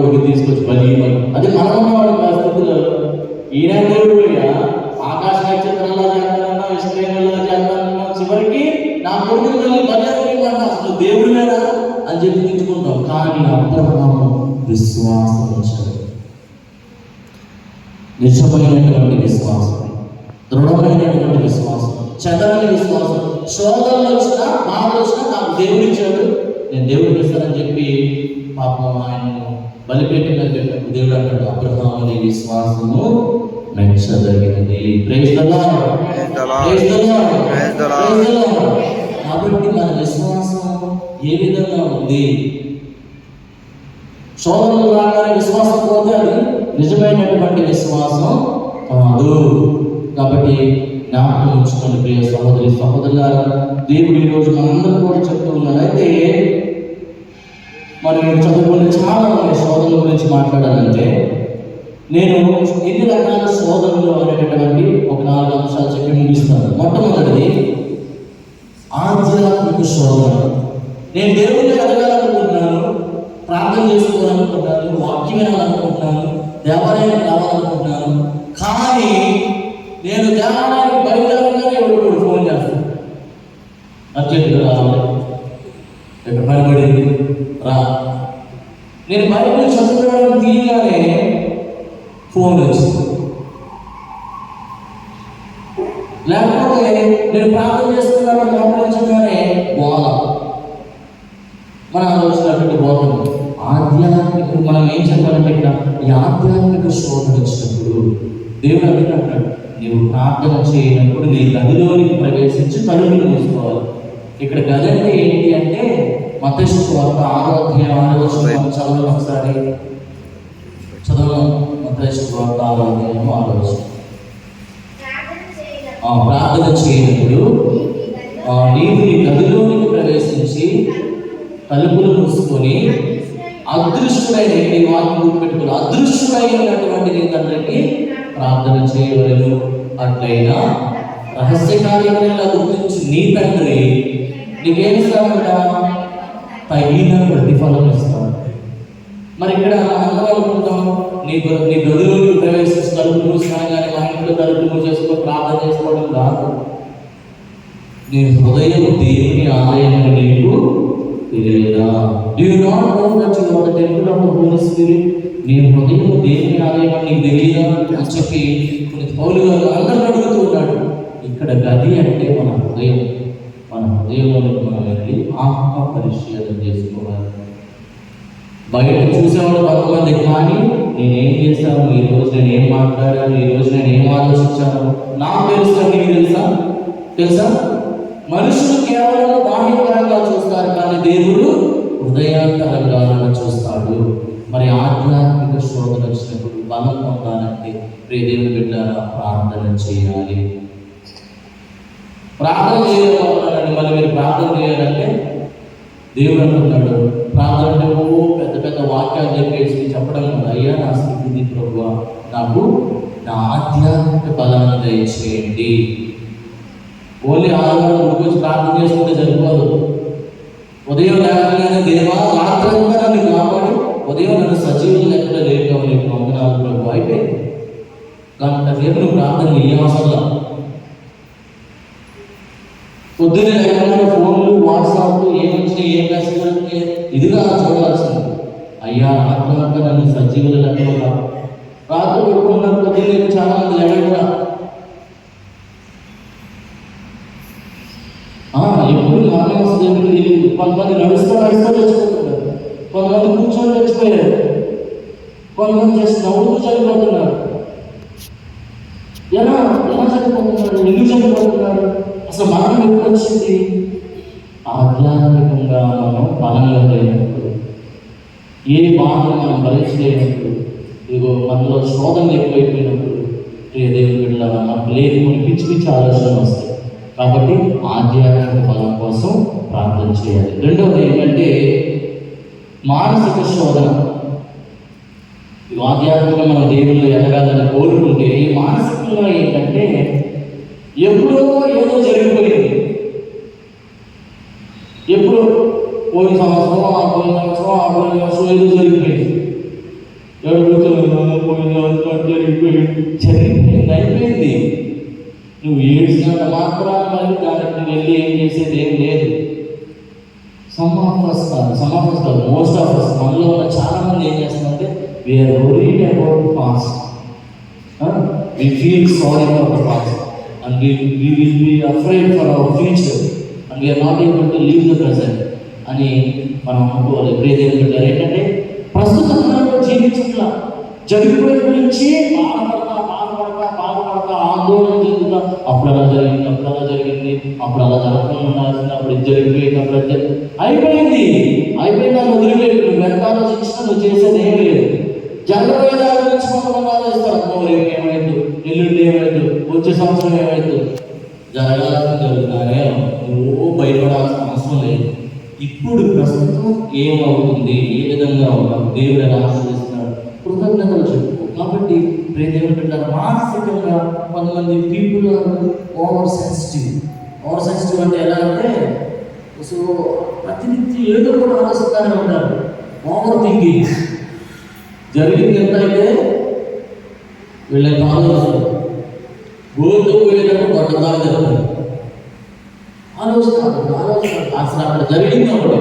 ఒకటి తీసుకొచ్చి బలి, అది మనం ఉన్నవాడు పరిస్థితుల్లో ఈయన దేవుడు ఆకాశ నక్షత్రాల్లో చేస్తానన్నా, ఇస్రాయేలులో చేస్తానన్నా, చివరికి నా కొడుకుని వెళ్ళి బలి అసలు దేవుడు లేదా అని చెప్పి తిట్టుకుంటాం. కానీ అబ్రహాము విశ్వాసం వచ్చాడు. నిజమైనటువంటి విశ్వాసం, దృఢమైనటువంటి విశ్వాసం, చెదరని విశ్వాసం. శోధనలు వచ్చినా, బాధలు వచ్చినా నాకు దేవుడు ఇచ్చాడు, నేను దేవుడికి ఇస్తానని చెప్పి పాపం ఆయనను బలిపీఠంగా పెట్టినప్పుడు దేవుడు అంటాడు, అబ్రహాము నీ విశ్వాసము మెచ్చదగినది. Praise the Lord, praise the Lord, praise the Lord. కాబట్టి మన విశ్వాసం ఏ విధంగా ఉంది? శోధనలు రాగానే విశ్వాసం పోతే అది నిజమైనటువంటి విశ్వాసం కాదు. కాబట్టి జ్ఞాపకం ఉంచుకోండి ప్రియ సహోదరి సహోదరులారా. దేవుడు ఈరోజు మనందరూ కూడా చెప్తూ ఉన్నారు. అయితే మరి చదువుకునే చాలా మంది శోధనల గురించి మాట్లాడాలంటే నేను ఎన్ని రకాల శోధనలు అనేటటువంటి ఒక 4 అంశాలు చెప్పి ముగిస్తాను. మొట్టమొదటిది ఆధ్యాత్మిక శోధన. నేను దేవుడిని ఎదగాలనుకుంటున్నాను, ప్రార్థన చేసుకోవాలనుకుంటున్నాను, వాక్యం వినాలనుకుంటున్నాను, దేవాలయానికి రావాలనుకుంటున్నాను. కానీ నేను దేవాలయానికి బయలుదేరగానే ఎవరు ఫోన్ చేస్తాను, అర్జెంటుగా రావాలి, ఇక్కడ పనిపడింది రా. నేను బైబిల్ చదువుకోవడానికి తీయగానే ఫోన్ వచ్చింది. లేకపోతే నేను ప్రార్థన చేస్తున్నాను ప్రార్థించగానే బోధ మన ఆలోచన పోతుంది. ఆధ్యాత్మిక మనం ఏం చెప్పాలంటే ఇక్కడ ఈ ఆధ్యాత్మిక శోధన వచ్చినప్పుడు దేవుడు అంటున్నాడు, నీవు ప్రార్థన చేయనప్పుడు నీ గదిలోనికి ప్రవేశించి తలుపులు మూసుకోవాలి. ఇక్కడ గది అంటే ఏంటి అంటే మత్తయి సువార్త 6వ అధ్యాయం 6వ వచనం చదవండి ఒకసారి. చదవండి మత్తయి సువార్త 6వ అధ్యాయం 6వ వచనం. ప్రార్థన చేయనప్పుడు నీవు నీ గదిలోనికి ప్రవేశించి తలుపులు మూసుకొని అదృష్టుడైన నీ వాక్యం గుర్తుపెట్టుకుని అదృష్టుడైనటువంటి నీ తండ్రికి ప్రార్థన చేయవలెను. అట్లయినా రహస్య కార్యములను గుర్తించి నీ తండ్రి నీకేం ఇస్తాడంట? తగిన ప్రతిఫలం ఇస్తాడు. మరి ఇక్కడ అందరం అనుకుంటాం, నీ గదిలోకి ప్రవేశించి తలుపులు మూసుకోగానే మా ఇంట్లో తలుపులు చేసుకొని ప్రార్థన చేసుకోవడం కాదు. నీ హృదయం దేవుని ఆలయం నీకు తెలియదా? Do you not know that you are the temple of the Holy Spirit? నీ హృదయం దేవుని ఆలయం నీకు తెలియదా అని చెప్పి కొన్ని పౌలు గారు అందరూ అడుగుతూ ఉన్నాడు. ఇక్కడ గది అంటే మన హృదయం. మన హృదయంలోకి మనం వెళ్ళి ఆత్మ పరిశీలన చేసుకోవాలి. బయట చూసేవాడు కొంతమంది, కానీ నేనేం చేశాను ఈరోజు, నేను ఏం మాట్లాడాను ఈరోజు, నేను ఏం ఆలోచించాను నాకు తెలుసా, నీకు తెలుసా? మనుషులు కేవలం బాహ్యపరంగా చూస్తారు, కానీ దేవుడు హృదయాంతరంగా చూస్తాడు. మరి ఆధ్యాత్మిక శోధన వచ్చినప్పుడు బలం పొందాలంటే ప్రియ దేవుని బిడ్డలారా ప్రార్థన చేయాలి. ప్రార్థన చేయాలండి. మళ్ళీ మీరు ప్రార్థన చేయాలంటే దేవుడు అంటున్నాడు, ప్రార్థన అంటే పెద్ద పెద్ద వాక్యాలు చెప్పేసి చెప్పడం కదా. అయ్యా నా స్థితి ప్రభువా, నాకు నా ఆధ్యాత్మిక బలాన్ని దయచేయండి. ఓన్లీ ఆదివారం గురించి ప్రార్థన చేసుకుంటే సరిపోదు. ఉదయం లేకపోయినా దేవా రాత్రంతా నన్ను కాపాడి ఉదయం నన్ను సజీవులు లెక్కలో లేక నీకు వందనాలు ప్రభు అయిపోయింది. గంట సేపు నువ్వు ప్రార్థన చేయవసరంలా. పొద్దున్నే లేకుండా ఫోన్లు వాట్సాప్ ఏమొచ్చినాయి, ఏం మెసేజ్ ఇదిగా చూడాల్సింది. అయ్యా రాత్రంతా నన్ను సజీవులు లెక్కలో రాత్రి పెట్టుకున్నారు. పొద్దున్నే చాలా మంది లేకుండా ఎప్పుడు మరణం వస్తుంది. కొంతమంది నడుస్తూ చచ్చిపోతున్నారు, కొంతమంది కూర్చొని చచ్చిపోయారు, కొంతమంది చేసి నవ్వుతూ చనిపోతున్నారు. ఎలా చనిపోతున్నారు? ఎందుకు చనిపోతున్నారు? అసలు మరణం ఎప్పుడు వచ్చింది? ఆధ్యాత్మికంగా మనం బలంగా లేనప్పుడు, ఏ బాధను మనం భరించలేనప్పుడు, ఇదిగో మనలో శోధన ఎక్కువైపోయినప్పుడు ప్రియ దేవుని బిడ్డలారా మనకు లేని పిచ్చి పిచ్చి ఆలోచనలు వస్తాయి. కాబట్టి ఆధ్యాత్మిక బలం కోసం ప్రార్థన చేయాలి. రెండవది ఏంటంటే మానసిక శోధన. ఆధ్యాత్మికంగా మనం దేవుళ్ళు ఎదగాలని కోరుకుంటే మానసికంగా ఏంటంటే ఎప్పుడో ఏదో జరిగిపోయింది. ఎప్పుడు పోయిన సంవత్సరం ఏదో జరిగిపోయింది. జరిగిపోయింది, అయిపోయింది. నువ్వు ఏడ్చినంత మాత్రాన మళ్ళీ దానికి వెళ్ళి ఏం చేసేది ఏం లేదు. సమ్ ఆఫ్ అస్ కాదు, మోస్ట్ ఆఫ్ అస్, మనలో ఉన్న చాలా మంది ఏం చేస్తారంటే we are worried about past. We feel sorry for the past and we will be afraid for our future and we are not able to live the present. అని మనం అనుకోవాలి. ప్రియదేవుని బిడ్డలారా, ఏంటంటే ప్రస్తుత కాలంలో జీవించట్లా, జరిగిపోయిన గురించి బాధపడతా ఆందోళన చెందుతా, అప్పుడు అలా జరిగింది, అప్పుడు అలా జరగకుండా ఉండాల్సింది, అప్పుడు ఇది జరిగిపోయింది, అయిపోయింది అని వదిలిపెట్టి నువ్వు ఎంత ఆలోచించినా నువ్వు చేసేది ఏమీ లేదు. జరగబోయే దాని గురించి కొంతమంది ఆలోచిస్తారు, రేపు ఏమైంది, ఎల్లుండి ఏమైంది, వచ్చే సంవత్సరం ఏమైంది. జరగాల్సింది జరుగుతానే, నువ్వు భయపడాల్సిన అవసరం లేదు. ఇప్పుడు ప్రస్తుతం ఏమవుతుంది, ఏ విధంగా ఉన్నావు, దేవుడు ఎలా ఆశీర్వదిస్తున్నాడు, కృతజ్ఞతలు చెప్పు. కాబట్టి దేవుడు పెట్టారు, మానసికంగా కొంతమంది పీపుల్ ఓవర్ సెన్సిటివ్ అంటే ఎలా అంటే సో ప్రతినిత్యం ఏదో కూడా ఆలోచిస్తానే ఉంటారు. ఓవర్ థింకింగ్ జరిగింది ఎంత అయితే వీళ్ళకి ఆలోచన గోల్తో పోయేటప్పుడు కొట్టదాకా జరుగుతుంది. ఆలోచన అసలు అక్కడ జరిగింది ఒకటి,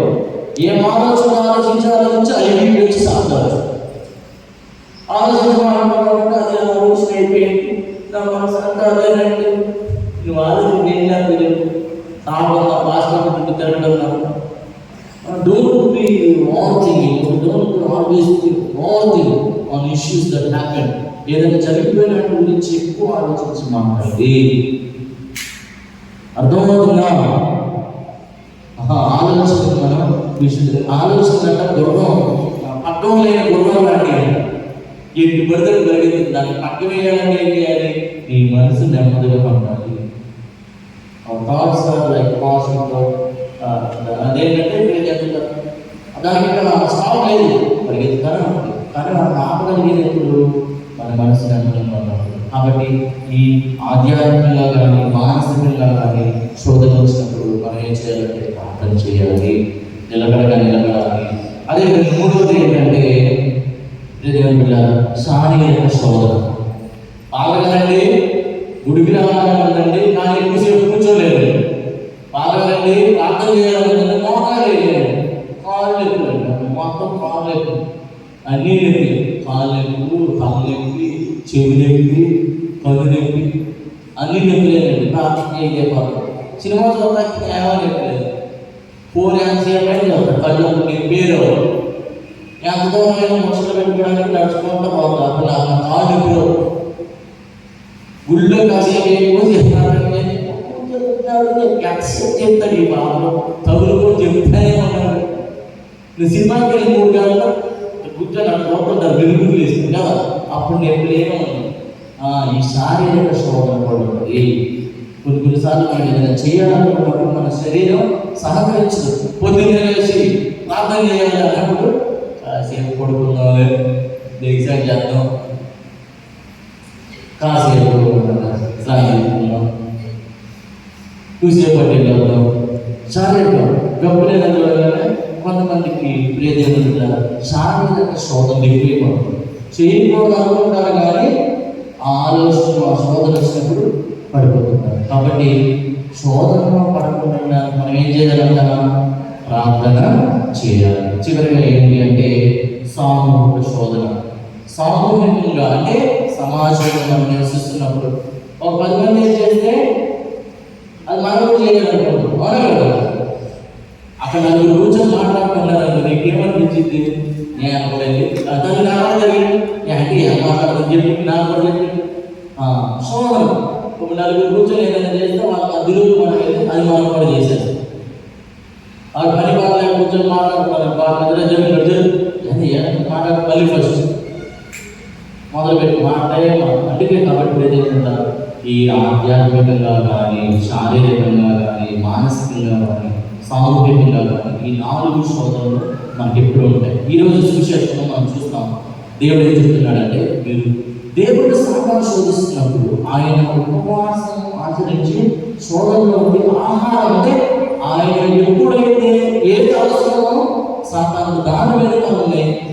ఏం ఆలోచించి అవి వచ్చి సాగుతారు. ఆలోచన అదే ఆలోచన అయిపోయింది, నా మనసు అంతా అదేనండి. నువ్వు ఆలోచన ఏం లేదు, తాగడం భాష తిరగడం. Don't be over thinking, don't always over think on issues that happen. ఏదైనా జరిగిపోయిన గురించి ఎక్కువ ఆలోచించి మాట్లాడి అర్థమవుతుందా? ఆలోచన మనం ఆలోచన అంటే గుర్రం, పక్కం లేని గుర్రం లాంటి ఎన్ని పడితే పెరిగింది, దాన్ని పక్క వేయాలంటే ఏం చేయాలి? నీ మనసు నెమ్మదిగా పండాలి. Thoughts are like positive. అదేంటంటే దానికి స్టాప్ లేదు, పరిగెత్తుతానే ఉంటుంది. కానీ మనం ఆపగలిగేది ఎప్పుడు మన మనసు నెమ్మదిగా పండాలి. కాబట్టి ఈ ఆధ్యాత్మికంగా కానీ మానసికంగా కానీ శోధన వచ్చినప్పుడు మనం ఏం చేయాలంటే ప్రార్థన చేయాలి, నిలబడాలి. అదే మూడవది ఏంటంటే శారీరక శోధన. పాలగలండి, గుడికి రావాలనుందండి, కానీ ఎక్కువసేపు కూర్చోలేదు. పాలగలండి, ప్రార్థన చేయాలనుందండి, మోకాలు వేయలేదు, కాళ్ళు ఎక్కువ, మొత్తం కాళ్ళు ఎక్కువ, అన్నీ నొప్పి, కాళ్ళు ఎక్కువ, కళ్ళు నొప్పి, చెవి నొప్పి, కళ్ళు నొప్పి, అన్నీ నొప్పి లేదండి. ప్రార్థన చేయకపోతే సినిమా చూడడానికి కేవలం నొప్పలేదు. 4 hours చదువుతాడు, కళ్ళు పేరు ఎంత దూరమైన ముసలు పెట్టుకోవడానికి నడుచుకుంటూ పోతారు. అప్పుడు నా కాళ్ళు నొప్పిలో గుళ్ళో కాసేపు చెప్తాడు, ఈ బాబు తగులు కూడా చెప్తానే ఉన్నాడు. నువ్వు సినిమాకి వెళ్ళి 3 గంటలు కూర్చొని అక్కడ పోతుంటారు, వెలుగులు వేస్తుంది కదా, అప్పుడు నొప్పులేమో ఈ శారీరక శోధన కూడా ఉంటుంది. కొన్నిసార్లు మనం ఏదైనా చేయాలనుకున్నప్పుడు మన శరీరం సహకరించదు. పొద్దున్నే లేచి ప్రార్థన చేయాలి అన్నప్పుడు కాసేపు పడుకుందాం, ఎగ్జామ్ చేద్దాం, కాసేపు సాయంత్రం కూసేపు పట్టి వెళ్దాం, శారీరక గొప్పలేదని కొంతమందికి ప్రియదేవుల శారీరక శోధన ఎక్కువైపోతుంది. చేయకూడదు అనుకుంటారు కానీ ఆలోచన శోధన వచ్చినప్పుడు పడిపోతున్నారు. కాబట్టి శోధనలో పడకుండా మనం ఏం చేయాలంట? ప్రార్థన చేయాలి. చివరిగా ఏంటి అంటే సామూహిక శోధన. సామూహికంగా అంటే సమాజంలో మనం నివసిస్తున్నప్పుడు ఒక 10 మంది ఏం చేస్తే అది మనం చేయాలనుకుంటున్నాం, అవునా కదా? అక్కడ 4 కూర్చొని మాట్లాడుకున్నారు, నీకు ఏమనిపించింది? నేను అనుకోలేదు, తను నా కూడా జరిగింది, అంటే ఏం మాట్లాడదని చెప్పి నాకు కూడా చెప్పింది. శోధన ఒక 4 కూర్చొని ఏదైనా చేస్తే వాళ్ళ మధ్యలో మనం అది మనం కూడా చేసేది. ఆ పని వాళ్ళ కూర్చొని మాట్లాడుతున్నారు, మాట్లాడు మళ్ళీ ఫస్ట్ మొదలుపెట్టి మాట్లాడే అందుకే. కాబట్టి ఏదైనా ఈ ఆధ్యాత్మికంగా కానీ శారీరకంగా కానీ మానసికంగా కానీ సామూహికంగా కానీ ఈ 4 శోధనలు మనకి ఎప్పుడు ఉంటాయి. ఈరోజు సువిశేషంలో మనం చూస్తాం, దేవుడు ఏం చెప్తున్నాడంటే, మీరు దేవుడు సాతాను శోధిస్తున్నప్పుడు ఆయన ఉపవాసం ఆచరించి శోధనలో ఉండి ఆహారం అంటే ఆయన ఎప్పుడైతే ఏది అవసరమో సాతాను దాని మీద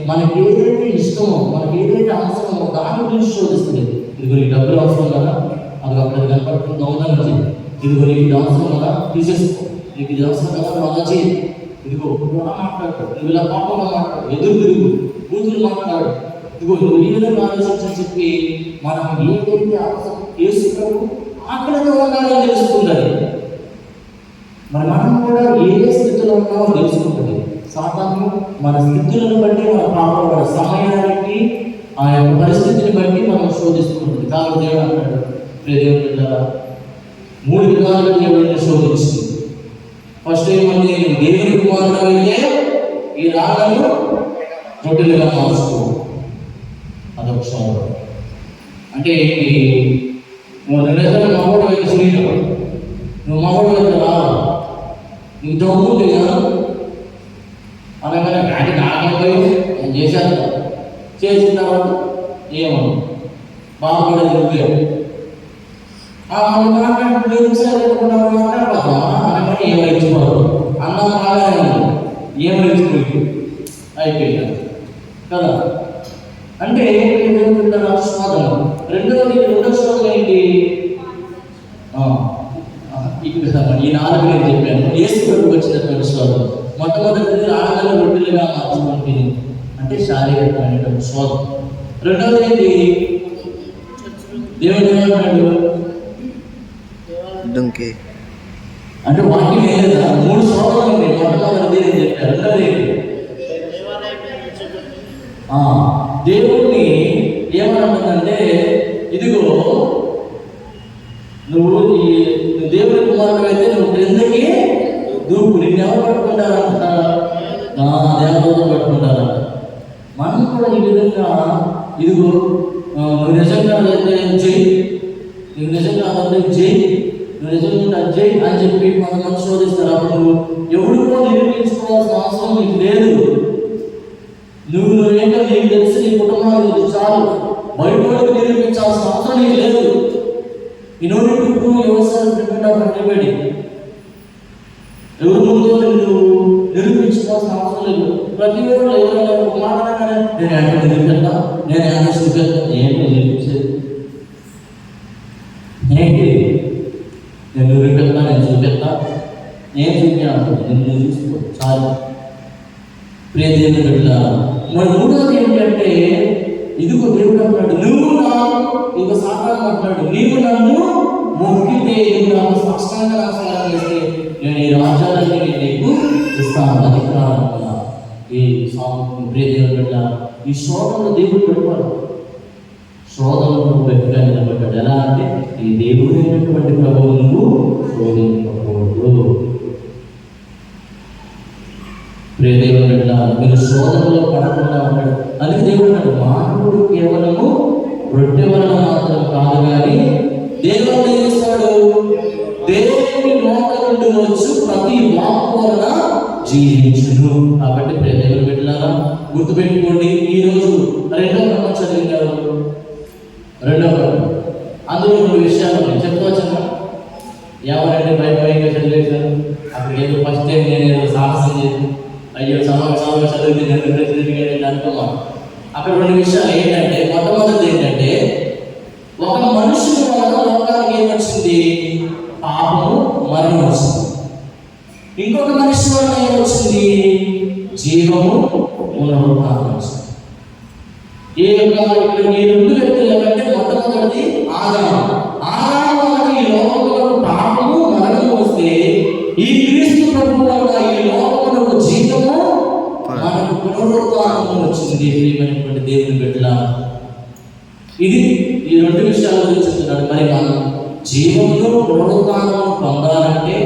మనకి ఏదైతే ఇష్టమో, మనకి ఏదైతే అవసరమో దాని గురించి శోధిస్తుంది. ఇదిగో ఈ డబ్బులు అవసరం కదా, అది అక్కడ కనపడుతుంది, అవునా? ఇదిగో నీకు ఇది అవసరం కదా, తీసేసుకో. నీకు ఇది అవసరం కదా, నువ్వు అలా చేయి. ఇదిగో ఇలా మాట్లాడు, నువ్వు ఇలా పాపంగా మాట్లాడు, ఎదురు తిరుగు, కూతురు మాట్లాడు, ఇదిగో నువ్వు ఈ విధంగా ఆలోచించని చెప్పి మనం ఏదైతే అవసరం చేసుకున్నావు ఆకలితో ఉండాలని తెలుసుకుంటుంది. మరి మనం కూడా ఏ స్థితిలో ఉన్నామో తెలుసుకుంటుంది. సాతాను మన స్థితులను బట్టి, మన సమయానికి, ఆ యొక్క పరిస్థితిని బట్టి మనం శోధిస్తుంటుంది. కాబట్టి దేవుడు అంటాడు, దేవుడు 3 విధాలుగా దేవుడిని శోధించింది. ఫస్ట్ ఏమంటే, దేవుని కుమారుడు అయితే ఈ రాళ్ళను రొట్టెలుగా మార్చుకో. అదొక శోధన. అంటే నువ్వు నిజంగా మగవాడు అయితే శ్రీలు, నువ్వు మగవాడు అయితే రావు, నీకు దమ్ము లేదా అనగానే బ్యాటి నాగపోయి నేను చేశాను. చేసిన తర్వాత ఏమను బాగుపడేది నువ్వే. అనగానే ఏమైపోదు అన్నం బాగానే ఏమైపోయి అయిపోయింది కదా. అంటే శోధన. రెండో శోధన ఏంటి? ఈ 4 నేను చెప్పాను. యేసుకు వచ్చినటువంటి శోధన. మొట్టమొదటిది రాళ్ళను రొట్టెలుగా మార్చడానికి, అంటే శారీరకమైనటువంటి శోధన. రెండవది ఏంటి? దేవుడు ఏమన్నాడు అంటే వాక్యం లేదా 3 శోధనలు ఉన్నాయి. మొట్టమొదటిది నేను చెప్పాను. రెండవది దేవుడిని ఏమనుకుందంటే, ఇదిగో నువ్వు దేవుడి కుమారుడు అయితే నువ్వు క్రిందకి దూకు, నిన్ను ఎవరు పట్టుకుంటారంట? దేవతలు పట్టుకుంటారంట. మనం కూడా ఈ విధంగా ఇదిగో నువ్వు నిజంగా అయితే జై, నువ్వు నిజంగా అదంటే జై, నువ్వు నిజంగా జై అని చెప్పి కొంతమంది శోధిస్తారు. అప్పుడు ఎవరికో నిరూపించుకోవాల్సిన అవసరం నీకు లేదు. నువ్వేంటో నీకు తెలిసి నీ కుటుంబానికి చాలు. బయటకు నిరూపించాల్సిన అవసరం నీకు లేదు. ఎవరి ముందు నువ్వు నిరూపించుకోవాల్సిన అవసరం లేదు. ప్రతి ఒక్కరు ఎవరైనా ఒక మాట నేను ఎంత నిరూపిస్తా, నేను ఎంత చూపిస్తా. ఏంటి నిరూపించేది? ఏంటి? నేను నిరూపిస్తా, నేను చూపిస్తా, నేను చూపించాను, నేను చూసుకో చాలు. ప్రియదేవుని బిడ్డ. మరి మూడోది ఏంటంటే, ఇదిగో దేవుడు అంటాడు, నువ్వు నాకు సాతాను అంటాడు, నీవు నన్ను మొక్కితే, నువ్వు నాకు స్పష్టంగా నమస్కారం చేస్తే నేను ఈ రాజ్యాలన్నీ నీకు ఇస్తాను, అధికారం. ఈ ప్రియదేవుని బిడ్డ, ఈ శోధనలో దేవుడు పెట్టుకోడు. శోధనను గట్టిగా నిలబడ్డాడు. ఎలా అంటే, ఈ దేవుడు అయినటువంటి ప్రభువు నువ్వు శోధించకూడదు. ప్రియదేవుని బిడ్డ, మీరు శోధనలో పడకుండా ఉంటాడు. అందుకే దేవుడు అన్నాడు, మానవుడు కేవలము రొట్టె వలన మాత్రం కాదు కానీ దేవుడు ఏం చేస్తాడు? దేవుని నోట నుండి వచ్చు ప్రతి వాక్కు వలన జీవించును. కాబట్టి ప్రియదేవుని బిడ్డలారా, గుర్తుపెట్టుకోండి. ఈరోజు 2వ కథ చదివినారు. 2వ కథ అందులో 3 విషయాలు ఉన్నాయి. చెప్పుకోవచ్చా? ఎవరంటే భయంగా చదివేశారు. అక్కడ ఏదో ఫస్ట్ టైం నేను ఏదో సాహసం చేసి అయ్యో సంవత్సరాలు చదివితే నేను ప్రెసిడెంట్గా అనుకున్నాను. అక్కడ 2 విషయాలు ఏంటంటే, మొట్టమొదటిది ఏంటంటే, ఒక మనుషుని వల్ల లోకానికి ఏమొచ్చింది? పాపము, మరణం వచ్చింది. ఇంకొక మనిషి వల్ల ఏమొచ్చింది? జీవము, పునరుద్ధానం వచ్చింది. ఈ 2 వ్యక్తులు కంటే మొట్టమొదటిది ఆదాము. ఆదాము వల్ల ఈ లోకంలో పాపము, మరణము వస్తే, ఈ క్రీస్తు ప్రభువు వల్ల ఈ లోకమునకు జీవము, మనకు పునరుద్ధానము వచ్చింది. ప్రియమైనటువంటి దేవుని బిడ్డల, ఇది ఈ 2 విషయాల గురించి చెప్తున్నాడు. మరి మనం జీవమును, పునరుద్ధానము పొందాలంటే,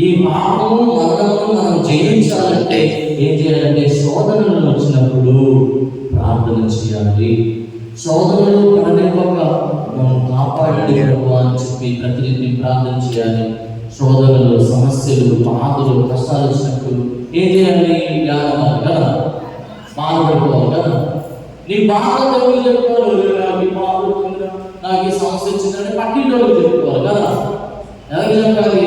ఈ పాపము, మరణమును మనం జయించాలంటే ఏం చేయాలంటే, శోధనలు వచ్చినప్పుడు ప్రార్థన చేయాలి. శోధనలు పడనివ్వక మనం కాపాడండి ప్రభు అని చెప్పి ప్రతినిధి ప్రార్థన చేయాలి. శోధనలు, సమస్యలు, బాధలు, కష్టాలు వచ్చినప్పుడు ఏం చేయాలి? జ్ఞానం కదా, బాధపడిపోవాలి కదా. నీ బాధ దేవుడు చెప్పుకోవాలి. నాకు ఈ బాధ వచ్చిందా, నాకు ఈ సమస్య వచ్చిందని పట్టింటోళ్ళు చెప్పుకోవాలి కదా. ఎవరికి చెప్పాలి?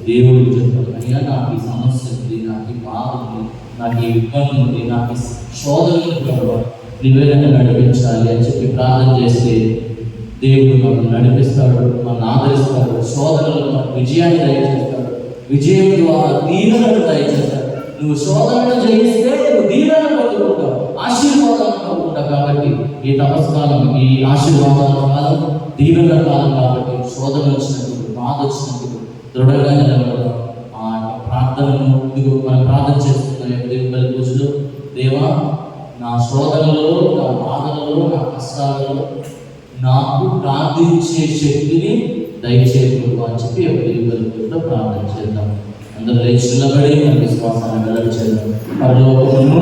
దేవుడికి చెప్పాలి. అయ్యా నాకు ఈ సమస్య ఉంది, నాకు ఈ బాధ ఉంది, నాకు ఈ ఇబ్బంది ఉంది, నాకు ఈ శోధనలు నివేదన నడిపించాలి అని చెప్పి ప్రార్థన చేస్తే దేవుడు మనల్ని నడిపిస్తాడు, మనల్ని ఆదరిస్తాడు. శోధనలు మనకు విజయాన్ని దయచేస్తాడు. విజయం ద్వారా దీవెనను దయచేస్తాడు. నువ్వు శోధనను జయిస్తే నువ్వు దీవెనను పొందుకుంటావు, ఆశీర్వాదాలను పొందుకుంటావు. కాబట్టి ఈ తపస్కాలం, ఈ ఆశీర్వాదాల కాలం, దీవెనల కాలం. కాబట్టి శోధన వచ్చినప్పుడు, బాధ వచ్చినప్పుడు దృఢంగా నిలబడతాం. ఆ ప్రార్థనను మనం ప్రార్థన చేస్తున్న దేవుని పూజలు. దేవా, నా శోధనలో, నా బాధలలో, నా కష్టాలలో నాకు ప్రార్థించే శక్తిని దయచేయకూడదు అని చెప్పి దేవుని పూజలో ప్రార్థన చేద్దాం. అందరూ లేచి నిలబడి మన విశ్వాసాన్ని వెల్లడి చేద్దాం. పరలోకమును